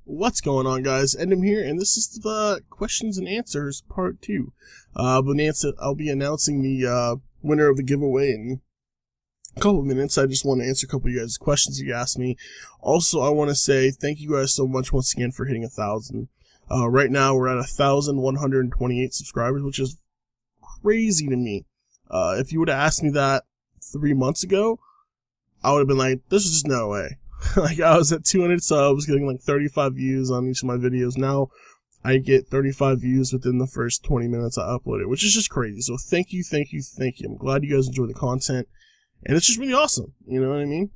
What's going on, guys? Aendam here, and this is the questions and answers part 2. I'll be announcing the winner of the giveaway in a couple of minutes. I just want to answer a couple of you guys' questions you asked me. Also, I want to say thank you guys so much once again for hitting 1,000. Right now, we're at 1,128 subscribers, which is crazy to me. If you would have asked me that 3 months ago, I would have been like, there's just no way. Like, I was at 200 subs, getting like 35 views on each of my videos. Now, I get 35 views within the first 20 minutes I upload it, which is just crazy. So thank you. I'm glad you guys enjoy the content, and it's just really awesome. You know what I mean?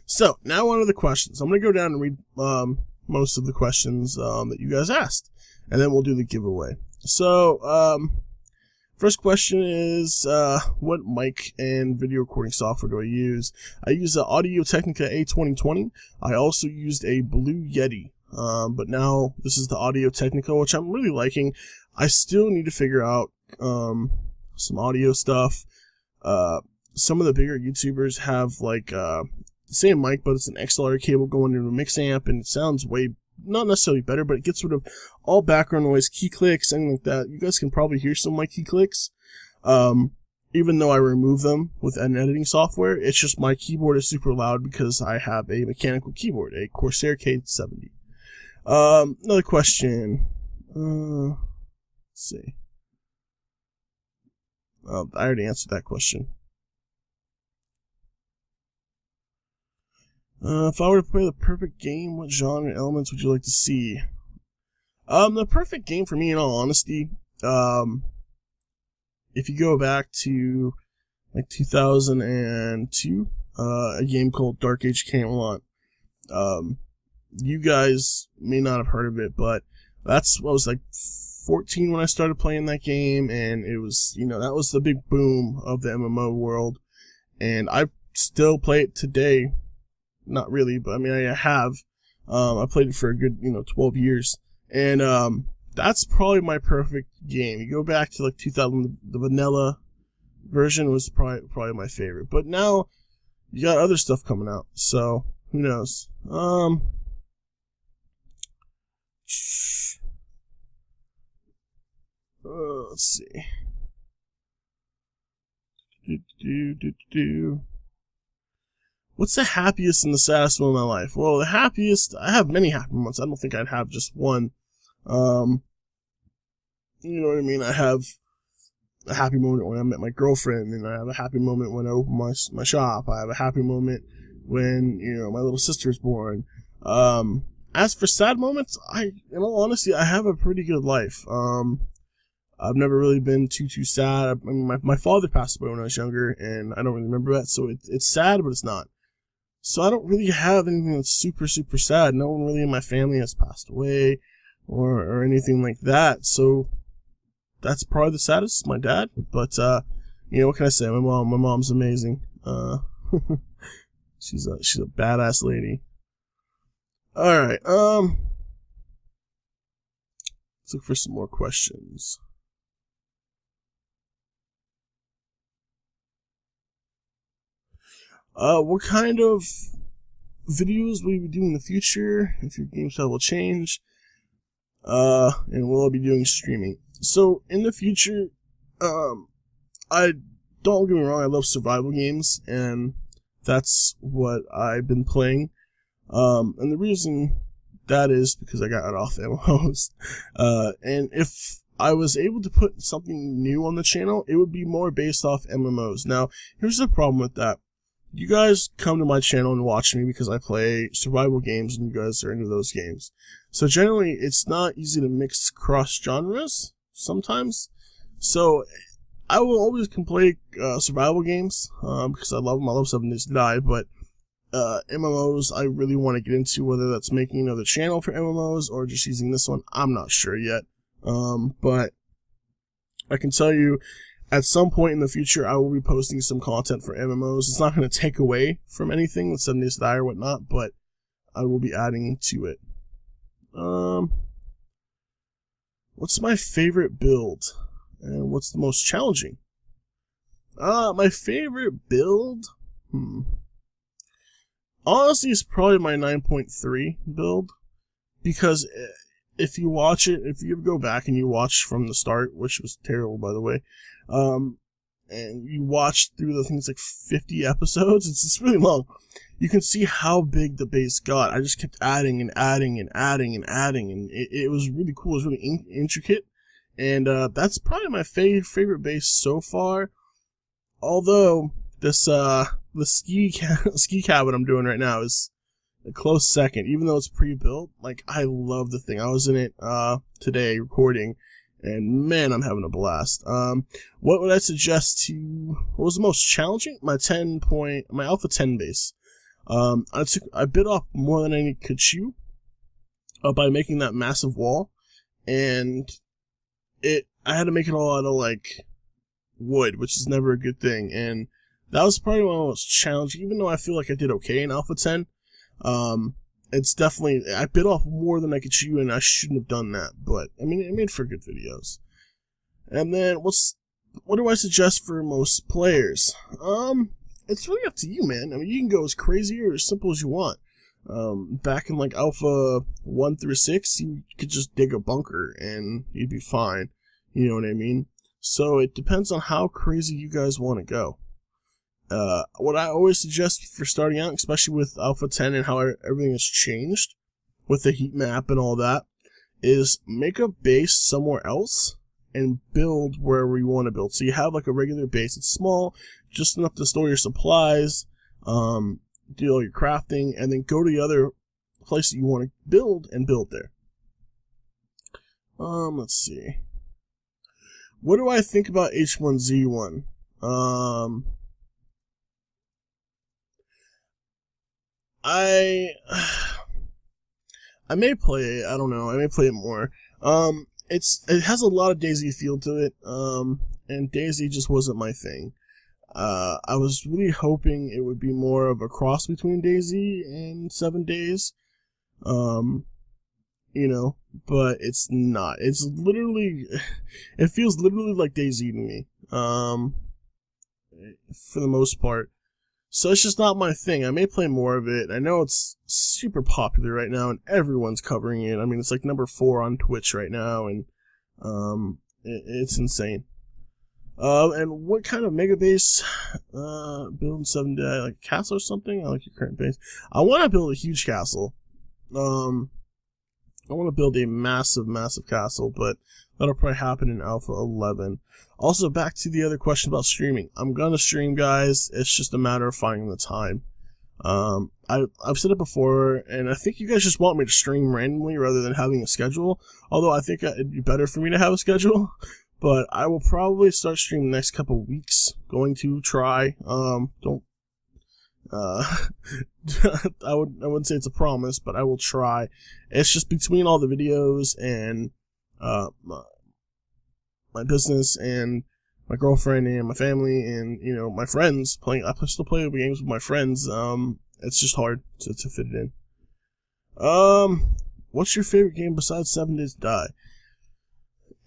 So, now on to the questions. I'm going to go down and read most of the questions that you guys asked, and then we'll do the giveaway. So, first question is, what mic and video recording software do I use? I use the Audio-Technica A2020. I also used a Blue Yeti, but now this is the Audio-Technica, which I'm really liking. I still need to figure out some audio stuff. Some of the bigger YouTubers have like the same mic, but it's an XLR cable going into a mix amp, and it sounds way not necessarily better, but it gets rid of all background noise, key clicks, anything like that. You guys can probably hear some of my key clicks. Even though I remove them with an editing software, it's just my keyboard is super loud because I have a mechanical keyboard, a Corsair K70. Another question. Let's see. I already answered that question. If I were to play the perfect game, what genre and elements would you like to see? The perfect game for me, in all honesty, if you go back to like 2002, a game called Dark Age Camelot. You guys may not have heard of it, but that's what I was like 14 when I started playing that game, and it was, that was the big boom of the MMO world, and I still play it today. Not really, but I mean, I have. I played it for a good, 12 years. And that's probably my perfect game. You go back to like 2000, the vanilla version was probably my favorite. But now you got other stuff coming out, so who knows? Let's see. What's the happiest and the saddest moment of my life? Well, the happiest, I have many happy moments. I don't think I'd have just one. You know what I mean? I have a happy moment when I met my girlfriend, and I have a happy moment when I opened my shop. I have a happy moment when, my little sister was born. As for sad moments, in all honesty, I have a pretty good life. I've never really been too sad. I mean, my father passed away when I was younger, and I don't really remember that, so it's sad, but it's not. So I don't really have anything that's super sad. No one really in my family has passed away or anything like that. So that's probably the saddest, my dad. But what can I say? My mom's amazing. She's a badass lady. All right. Let's look for some more questions. What kind of videos will you be doing in the future? If your game style will change, and will I be doing streaming? So in the future, I don't get me wrong, I love survival games, and that's what I've been playing. And the reason that is because I got it off MMOs. And if I was able to put something new on the channel, it would be more based off MMOs. Now, here's the problem with that. You guys come to my channel and watch me because I play survival games and you guys are into those games. So generally, it's not easy to mix cross genres sometimes. So I will always play survival games because I love them. I love 7 Days to Die, but MMOs I really want to get into, whether that's making another channel for MMOs or just using this one. I'm not sure yet. But I can tell you, at some point in the future, I will be posting some content for MMOs. It's not going to take away from anything with 7 Days to Die or whatnot, but I will be adding to it. What's my favorite build? And what's the most challenging? My favorite build? Honestly, it's probably my 9.3 build. because if you watch it, if you go back and you watch from the start, which was terrible, by the way, and you watch through the things like 50 episodes, it's really long. You can see how big the base got. I just kept adding and adding and adding and adding, and it was really cool. It was really intricate, and that's probably my favorite base so far. Although this the ski cabin I'm doing right now is a close second, even though it's pre-built. Like, I love the thing. I was in it today recording, and man, I'm having a blast. What would I suggest to? What was the most challenging? My Alpha 10 base. I bit off more than I could chew by making that massive wall, and I had to make it all out of like wood, which is never a good thing, and that was probably one of the most challenging. Even though I feel like I did okay in Alpha 10, it's definitely, I bit off more than I could chew, and I shouldn't have done that, but I mean, it made for good videos. And then what do I suggest for most players? It's really up to you, man. I mean, you can go as crazy or as simple as you want. Back in like Alpha 1 through 6, you could just dig a bunker and you'd be fine. You know what I mean? So it depends on how crazy you guys want to go. What I always suggest for starting out, especially with Alpha 10 and how everything has changed with the heat map and all that, is make a base somewhere else and build wherever you want to build. So you have like a regular base. It's small, just enough to store your supplies, do all your crafting, and then go to the other place that you want to build and build there. Let's see. What do I think about H1Z1? I may play it. I don't know. I may play it more. It has a lot of DayZ feel to it. And DayZ just wasn't my thing. I was really hoping it would be more of a cross between DayZ and 7 Days. You know, but it's not. It's literally, it feels literally like DayZ to me. For the most part. So it's just not my thing. I may play more of it. I know it's super popular right now, and everyone's covering it. I mean, it's like number 4 on Twitch right now, and it's insane. And what kind of mega base? Building 7 Day, like a castle or something? I like your current base. I want to build a huge castle. I want to build a massive, massive castle, but that'll probably happen in Alpha 11. Also, back to the other question about streaming. I'm gonna stream, guys. It's just a matter of finding the time. I've said it before, and I think you guys just want me to stream randomly rather than having a schedule. Although I think it'd be better for me to have a schedule. But I will probably start streaming the next couple of weeks. Going to try. I wouldn't say it's a promise, but I will try. It's just between all the videos and my business and my girlfriend and my family and, you know, my friends playing. I still play games with my friends. It's just hard to fit it in. What's your favorite game besides 7 Days to Die?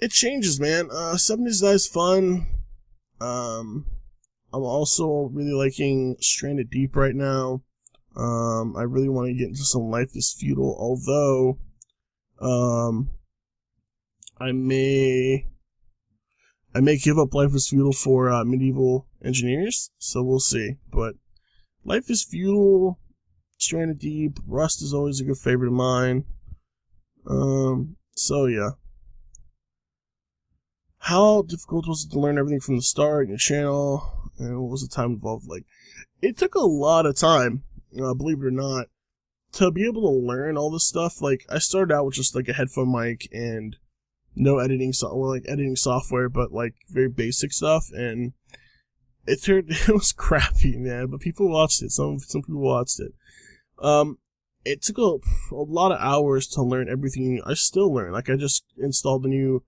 It changes, man. 7 Days to Die is fun. I'm also really liking Stranded Deep right now. I really want to get into some Life is Feudal, although I may give up Life is Feudal for Medieval Engineers, so we'll see. But Life is Feudal, Stranded Deep, Rust is always a good favorite of mine. So yeah. How difficult was it to learn everything from the start in your channel? And what was the time involved like? It took a lot of time, believe it or not, to be able to learn all this stuff. Like, I started out with just like a headphone mic and no editing editing software, but like very basic stuff, and it was crappy, man. But people watched it. Some people watched it. It took a lot of hours to learn everything. I still learn. Like, I just installed the new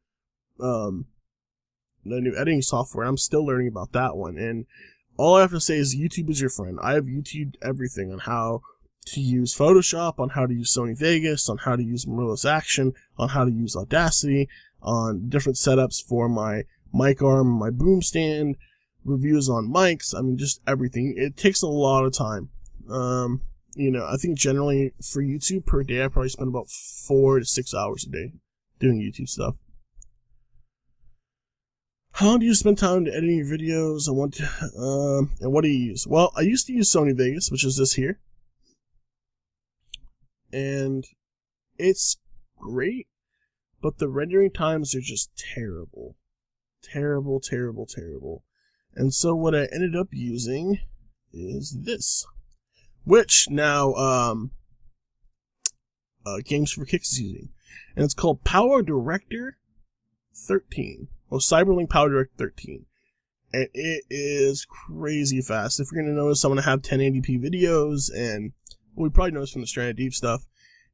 editing software. I'm still learning about that one, and all I have to say is YouTube is your friend. I have YouTubed everything on how to use Photoshop, on how to use Sony Vegas, on how to use Marillus Action, on how to use Audacity, on different setups for my mic arm, my boom stand, reviews on mics. I mean, just everything. It takes a lot of time. I think generally for YouTube per day, I probably spend about 4 to 6 hours a day doing YouTube stuff. How long do you spend time editing your videos, and what do you use? Well, I used to use Sony Vegas, which is this here, and it's great, but the rendering times are just terrible. Terrible, terrible, terrible. And so what I ended up using is this, which now Games for Kicks is using, and it's called Power Director 13, or Cyberlink Power Director 13, and it is crazy fast. If you're going to notice, I'm going to have 1080p videos, and we probably noticed from the Stranded Deep stuff,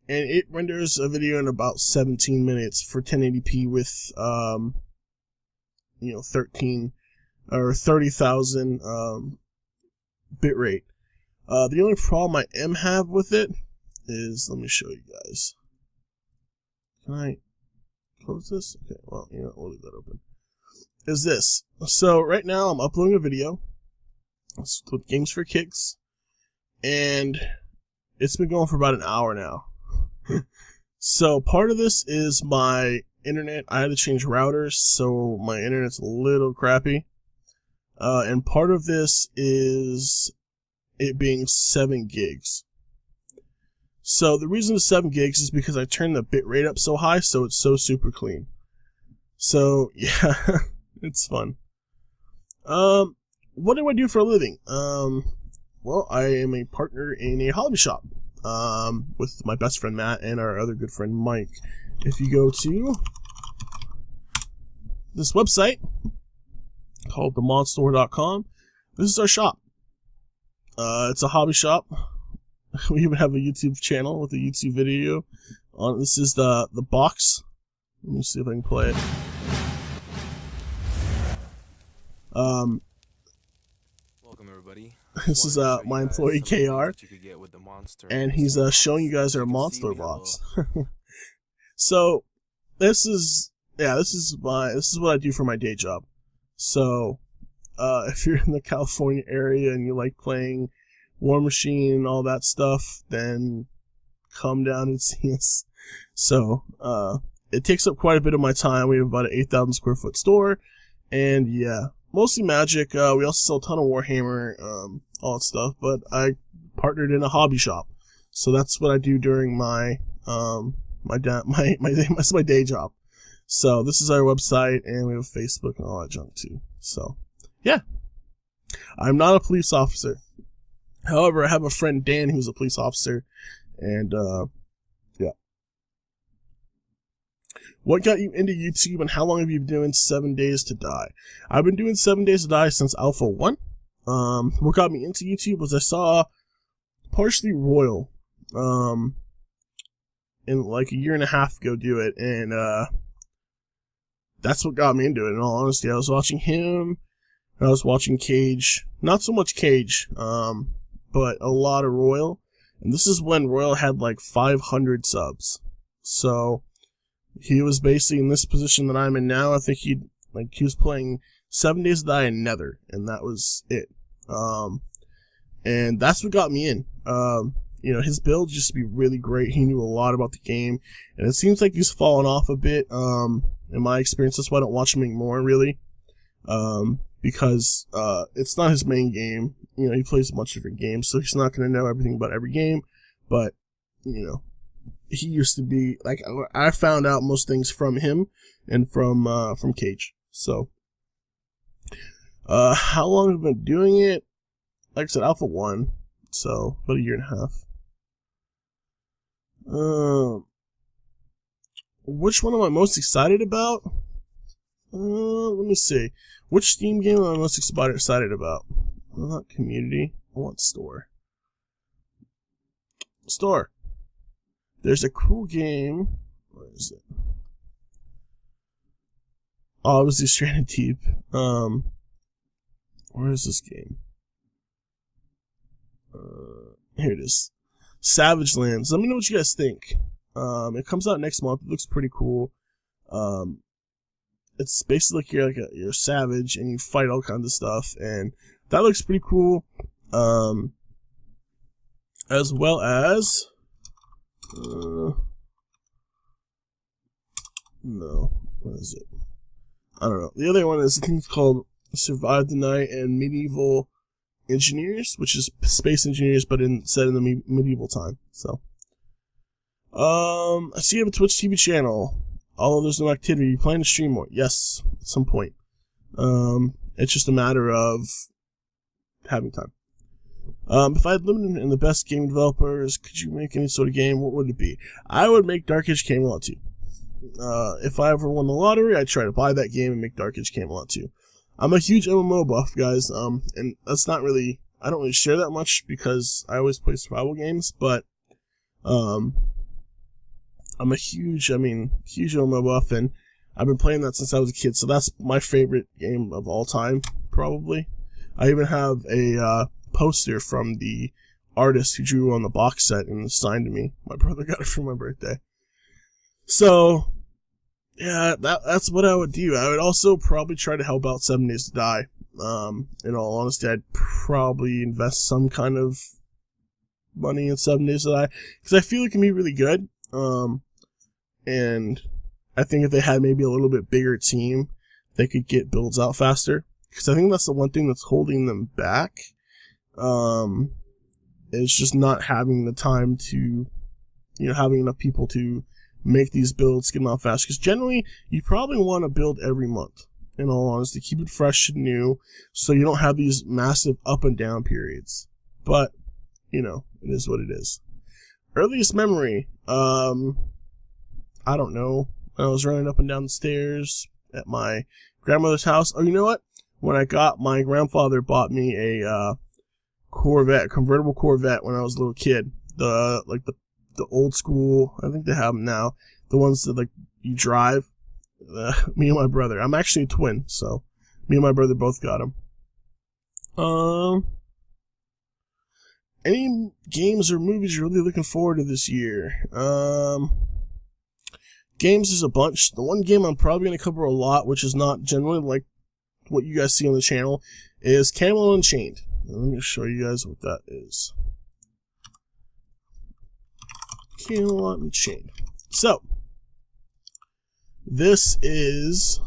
and it renders a video in about 17 minutes for 1080p with 13 or 30,000 bit rate. The only problem I have with it is, let me show you guys. Can I close this? Okay, well, we'll leave that open. Is this. So right now I'm uploading a video with Games for Kicks, and it's been going for about an hour now. So part of this is my internet. I had to change routers, so my internet's a little crappy. And part of this is it being 7 gigs. So the reason it's 7 gigs is because I turned the bit rate up so high, so it's so super clean. So yeah, it's fun. What do I do for a living? Well, I am a partner in a hobby shop with my best friend Matt and our other good friend Mike. If you go to this website called themonstore.com, this is our shop. It's a hobby shop. We even have a YouTube channel with a YouTube video on. This is the box. Let me see if I can play it. Welcome everybody. This is my employee KR, and he's showing you guys our Monster box. So this is what I do for my day job. So if you're in the California area and you like playing War Machine and all that stuff, then come down and see us. So it takes up quite a bit of my time. We have about an 8,000 square foot store, and yeah, mostly Magic. We also sell a ton of Warhammer, all that stuff. But I partnered in a hobby shop, so that's what I do during my my day job. So this is our website, and we have Facebook and all that junk too. So yeah, I'm not a police officer. However, I have a friend Dan who's a police officer, and yeah. What got you into YouTube, and how long have you been doing 7 Days to Die? I've been doing 7 Days to Die since Alpha 1. What got me into YouTube was I saw partially Royal in like a year and a half ago do it, and that's what got me into it. In all honesty, I was watching him, and I was watching Cage. Not so much Cage, but a lot of Royal. And this is when Royal had like 500 subs. So he was basically in this position that I'm in now. I think he was playing 7 Days to Die and Nether, and that was it. And that's what got me in. His build used to be really great. He knew a lot about the game, and it seems like he's fallen off a bit. In my experience, that's why I don't watch him anymore, really. Because it's not his main game. He plays a bunch of different games, so he's not going to know everything about every game. But, he used to be, like, I found out most things from him and from Cage. So, how long have I been doing it? Like I said, Alpha 1, so about a year and a half. Which one am I most excited about? Let me see. Which Steam game am I most excited about? Well, not community. I want store. Store. There's a cool game. Where is it? Oh, obviously Stranded Deep. Where is this game? Here it is. Savage Lands. Let me know what you guys think. It comes out next month. It looks pretty cool. It's basically like you're a savage and you fight all kinds of stuff, and that looks pretty cool. I as well as no, what is it? I don't know. The other one is a thing called Survive the Night and Medieval Engineers, which is space engineers, but set in the medieval time. So, I see you have a Twitch TV channel. Although there's no activity, you plan to stream more? Yes, at some point. It's just a matter of having time. If I had limited in the best game developers, could you make any sort of game? What would it be? I would make Dark Age Camelot 2. If I ever won the lottery, I'd try to buy that game and make Dark Age Camelot 2. I'm a huge MMO buff, guys, and that's not really, I don't really share that much because I always play survival games, but, I'm a huge MMO buff, and I've been playing that since I was a kid, so that's my favorite game of all time, probably. I even have a, poster from the artist who drew on the box set and signed to me. My brother got it for my birthday. So, yeah, that's what I would do. I would also probably try to help out 7 Days to Die. In all honesty, I'd probably invest some kind of money in 7 Days to Die, because I feel it can be really good. And I think if they had maybe a little bit bigger team, they could get builds out faster. Because I think that's the one thing that's holding them back. It's just not having the time to, having enough people to make these builds, get them out fast. Because generally, you probably want to build every month, in all honesty. Keep it fresh and new, so you don't have these massive up and down periods. But, it is what it is. Earliest memory, I don't know. I was running up and down the stairs at my grandmother's house. Oh, you know what? When my grandfather bought me a Corvette, convertible Corvette, when I was a little kid. The old school, I think they have them now. The ones that you drive. Me and my brother. I'm actually a twin, so me and my brother both got them. Any games or movies you're really looking forward to this year? Games is a bunch. The one game I'm probably going to cover a lot, which is not generally like what you guys see on the channel, is Camelot Unchained. Let me show you guys what that is. Camelot Unchained. So, this is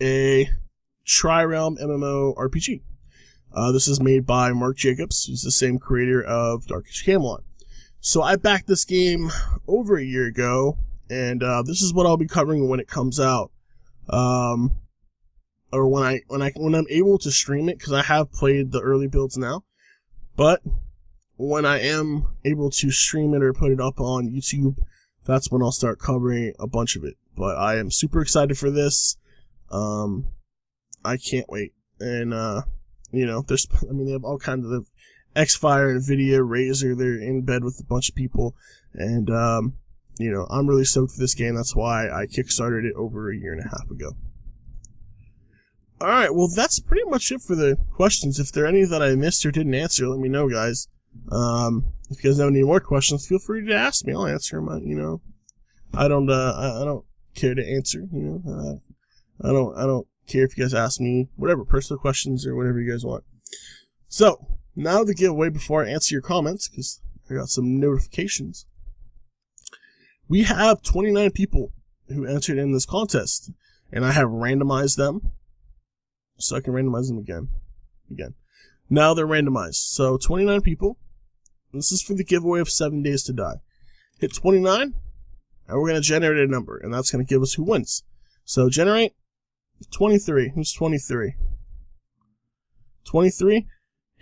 a Tri-Realm MMO RPG. This is made by Mark Jacobs, who's the same creator of Dark Age Camelot. So I backed this game over a year ago, and this is what I'll be covering when it comes out. Or when I'm able to stream it, because I have played the early builds now. But when I am able to stream it or put it up on YouTube, that's when I'll start covering a bunch of it. But I am super excited for this. I can't wait. And they have all kinds of Xfire, Nvidia, Razer. They're in bed with a bunch of people, and I'm really stoked for this game. That's why I kickstarted it over a year and a half ago. Alright, well, that's pretty much it for the questions. If there are any that I missed or didn't answer, let me know, guys. If you guys have any more questions, feel free to ask me. I'll answer them, I don't care to answer, I don't care if you guys ask me whatever, personal questions or whatever you guys want. So, now the giveaway before I answer your comments, because I got some notifications. We have 29 people who entered in this contest, and I have randomized them. So I can randomize them again. Now they're randomized. So 29 people. This is for the giveaway of 7 Days to Die. Hit 29, and we're going to generate a number, and that's going to give us who wins. So generate 23. Who's 23? 23?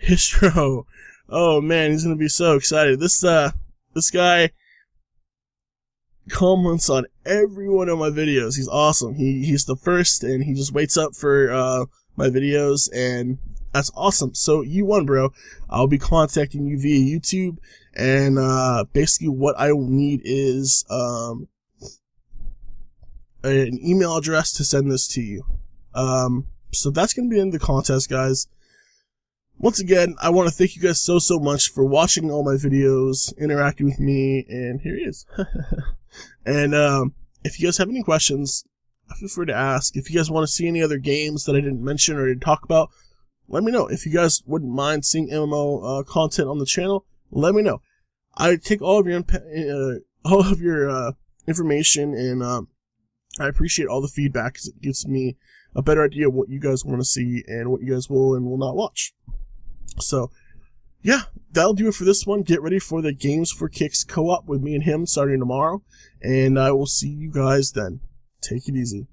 Histro. Oh man, he's going to be so excited. This guy comments on every one of my videos. He's awesome. He's the first, and he just waits up for my videos, and that's awesome. So you won, bro. I'll be contacting you via YouTube, and basically what I will need is an email address to send this to you. So that's going to be the end of the contest, guys. Once again, I want to thank you guys so much for watching all my videos, interacting with me, and here he is. And if you guys have any questions, feel free to ask. If you guys want to see any other games that I didn't mention or didn't talk about, let me know. If you guys wouldn't mind seeing MMO content on the channel, let me know. I take all of your information, and I appreciate all the feedback because it gives me a better idea of what you guys want to see and what you guys will and will not watch. So, yeah, that'll do it for this one. Get ready for the Games for Kicks co-op with me and him starting tomorrow, and I will see you guys then. Take it easy.